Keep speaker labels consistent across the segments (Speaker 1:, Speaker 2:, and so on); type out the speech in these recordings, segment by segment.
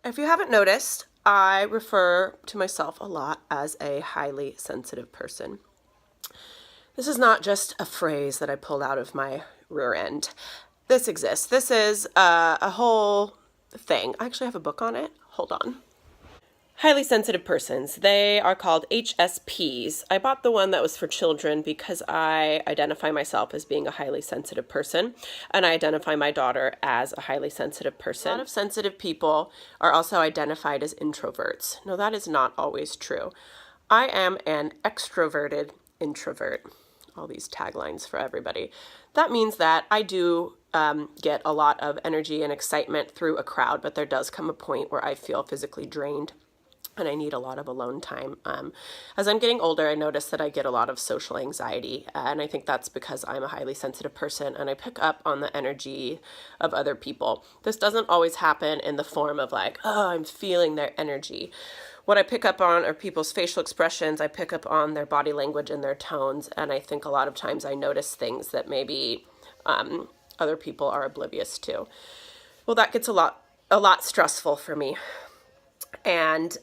Speaker 1: If you haven't noticed, I refer to myself a lot as a highly sensitive person. This is not just a phrase that I pulled out of my rear end. This exists. This is a whole thing. I actually have a book on it. Hold on. Highly sensitive persons. They are called HSPs. I bought the one that was for children because I identify myself as being a highly sensitive person, and I identify my daughter as a highly sensitive person. A lot of sensitive people are also identified as introverts. No, that is not always true. I am an extroverted introvert. All these taglines for everybody. That means that I do get a lot of energy and excitement through a crowd, but there does come a point where I feel physically drained and I need a lot of alone time. As I'm getting older, I notice that I get a lot of social anxiety, and I think that's because I'm a highly sensitive person and I pick up on the energy of other people. This doesn't always happen in the form of like, oh, I'm feeling their energy. What I pick up on are people's facial expressions. I pick up on their body language and their tones, and I think a lot of times I notice things that maybe other people are oblivious to. Well, that gets a lot stressful for me. And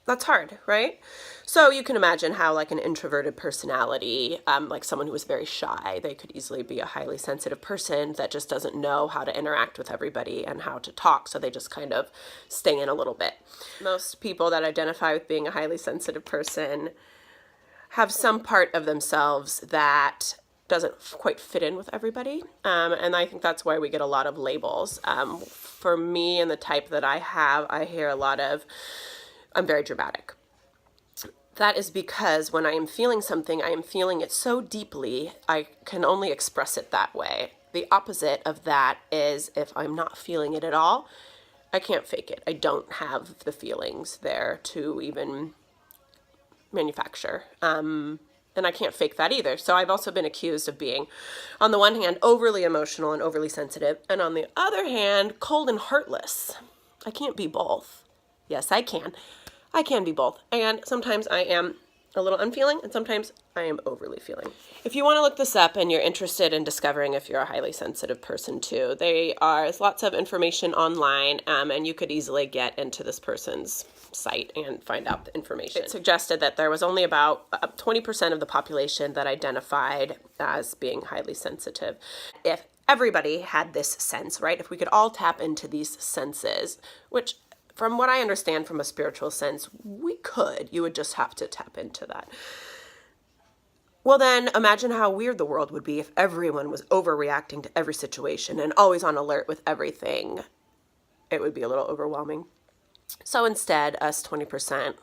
Speaker 1: that's hard, right? So you can imagine how like an introverted personality, like someone who is very shy, they could easily be a highly sensitive person that just doesn't know how to interact with everybody and how to talk. So they just kind of stay in a little bit. Most people that identify with being a highly sensitive person have some part of themselves that doesn't quite fit in with everybody. And I think that's why we get a lot of labels. For me and the type that I have, I hear a lot of, I'm very dramatic. That is because when I am feeling something, I am feeling it so deeply, I can only express it that way. The opposite of that is if I'm not feeling it at all, I can't fake it. I don't have the feelings there to even manufacture. And I can't fake that either. So I've also been accused of being, on the one hand, overly emotional and overly sensitive, and on the other hand, cold and heartless. I can't be both. Yes, I can. I can be both. And sometimes I am a little unfeeling, and sometimes I am overly feeling. If you want to look this up and you're interested in discovering if you're a highly sensitive person too, there's lots of information online, and you could easily get into this person's site and find out the information. It suggested that there was only about 20% of the population that identified as being highly sensitive. If everybody had this sense, right? If we could all tap into these senses, which from what I understand from a spiritual sense, we could. You would just have to tap into that. Well, then imagine how weird the world would be if everyone was overreacting to every situation and always on alert with everything. It would be a little overwhelming. So instead, us 20%,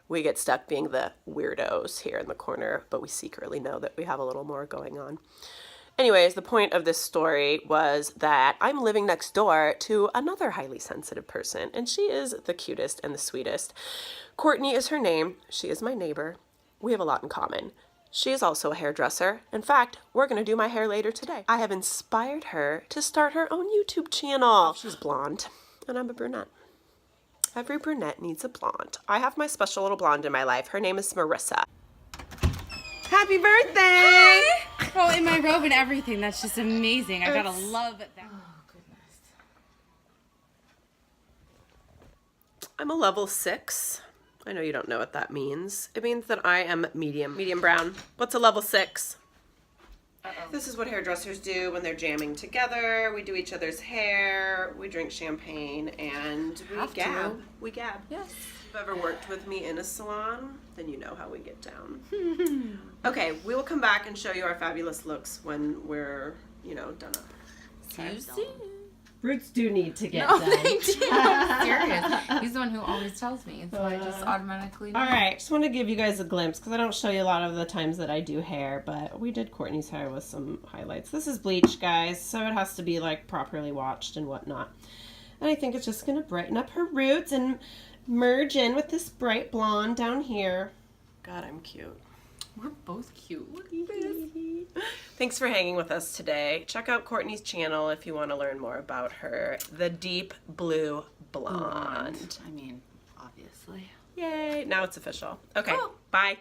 Speaker 1: we get stuck being the weirdos here in the corner, but we secretly know that we have a little more going on. Anyways, the point of this story was that I'm living next door to another highly sensitive person, and she is the cutest and the sweetest. Courtney is her name. She is my neighbor. We have a lot in common. She is also a hairdresser. In fact, we're going to do my hair later today. I have inspired her to start her own YouTube channel. She's blonde, and I'm a brunette. Every brunette needs a blonde. I have my special little blonde in my life. Her name is Marissa. Happy birthday!
Speaker 2: Hi! Oh, in my robe and everything. That's just amazing. I gotta love that. Oh, goodness.
Speaker 1: I'm a level 6. I know you don't know what that means. It means that I am medium brown. What's a level 6? This is what hairdressers do when they're jamming together. We do each other's hair, we drink champagne, and we gab. We gab. Yes. If you've ever worked with me in a salon, then you know how we get down. Okay, we will come back and show you our fabulous looks when we're, done up.
Speaker 2: See you soon.
Speaker 3: Roots do need to get done.
Speaker 2: They do. I'm serious. He's the one who always tells me, so I just automatically know.
Speaker 3: All right, just want to give you guys a glimpse because I don't show you a lot of the times that I do hair, but we did Courtney's hair with some highlights. This is bleach, guys, so it has to be like properly watched and whatnot. And I think it's just going to brighten up her roots and merge in with this bright blonde down here. God, I'm cute.
Speaker 2: We're both cute. Look at this.
Speaker 1: Thanks for hanging with us today. Check out Courtney's channel if you want to learn more about her. The Deep Blue Blonde.
Speaker 2: I mean, obviously.
Speaker 1: Yay. Now it's official. Okay. Bye.